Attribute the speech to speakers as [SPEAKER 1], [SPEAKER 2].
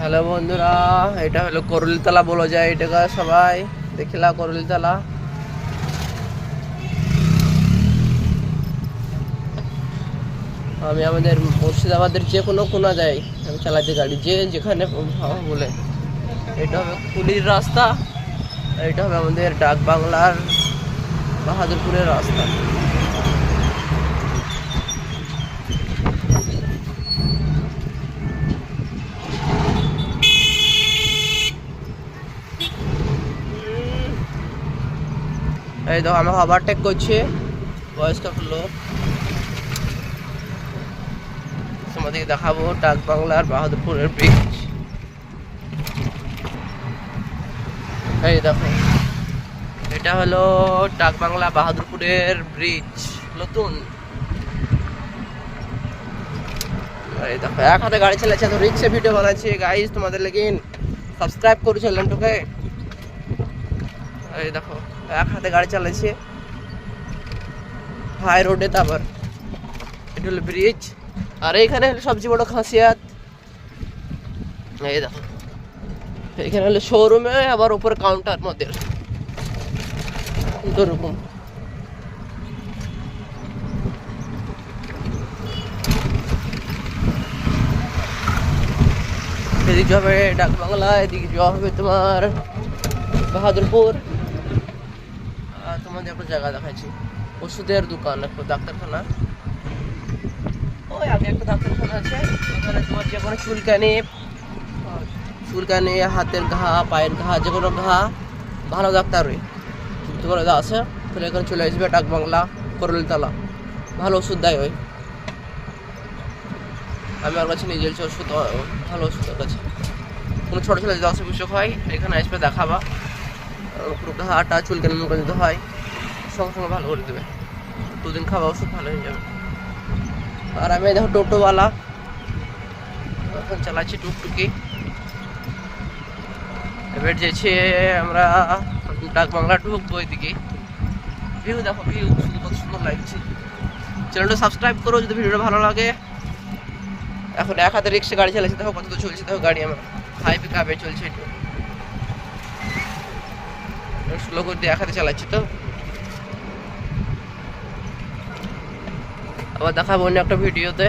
[SPEAKER 1] Hello বন্ধুরা, এটা হলো করুলতলা বলা যায় এটাকে সবাই দেখিলা। করুলতলা আমি আমাদের মুর্শিদাবাদের যে কোনো কোনা যাই, আমি চালাতে গাড়ি যে যেখানে বলে। এটা হবে কুলির রাস্তা, এটা হবে আমাদের ডাক বাংলার বাহাদুরপুরের রাস্তা। এই দেখো আমাকে ওভারটেক করছে বয়স্ক একটা লোক। তোমাদেরকে দেখাবো ডাক বাংলার বাহাদুরপুরের ব্রিজ। এই দেখো এটা হলো ডাক বাংলা বাহাদুরপুরের ব্রিজ নতুন। এই দেখো এক হাতে গাড়ি চালাচ্ছে, তো রিক্সে ভিডিও বানাচ্ছি গাইস তোমাদের লেগিন। সাবস্ক্রাইব করো চ্যানেলটাকে। এই দেখো এক হাতে গাড়ি চালাচ্ছে হাই রোডে। তারপর এটা হলো ব্রিজ, আর এইখানে হলো সবচেয়ে বড় খাসিয়াত। এই দেখো এখানে হলো শোরুমে, আবার উপরে কাউন্টার মধ্যে দুরকম। এদিকে যাবে ডাক বাংলা, এদিকে যাওয়া হবে তোমার বাহাদুরপুর। আর তোমাদের একটা জায়গা দেখাচ্ছি, ওষুধের দোকান, একটা ডাক্তারখানা। ওই আগে একটা ডাক্তারখানা আছে, ওখানে তোমার যে কোনো চুলকানি, হাতের ঘা, পায়ের ঘা, যে কোনো ঘা ভালো ডাক্তার ওই তোমার আছে। তাহলে এখানে চলে আসবে ডাক বাংলা করুলতলা, ভালো ওষুধ দেয় ওই। আমি ওর কাছে নিয়ে যাচ্ছি ওষুধ, ভালো ওষুধ ওর কাছে। কোনো ছোটো ছোটো যদি অসুখ বিসুখ হয় এখানে আসবে দেখাবা। পুরো ঘাটা চুলকানি মুলকানি যদি হয় সঙ্গে সঙ্গে ভালো করে দেবে, 2 দিন খাওয়া ওষুধ ভালো হয়ে যাবে। আর আমি দেখো টোটোওয়ালা, এখন চালাচ্ছি টুকটুকি। এবার যেছে আমরা ডাক বাংলা ঢুকবো। ওইদিকে ভিউ দেখো, ভিউ শুধু কত সুন্দর লাগছে। চ্যানেলটা সাবস্ক্রাইব করো যদি ভিডিওটা ভালো লাগে। এখন এক হাতে রিক্সা গাড়ি চালাচ্ছি, দেখো কত তো চলছে। দেখো গাড়ি আমার হাই পিক আপে চলছে, একটু স্লো করে দিয়ে এক হাতে চালাচ্ছি। তো আবার দেখাবো অন্য একটা ভিডিওতে।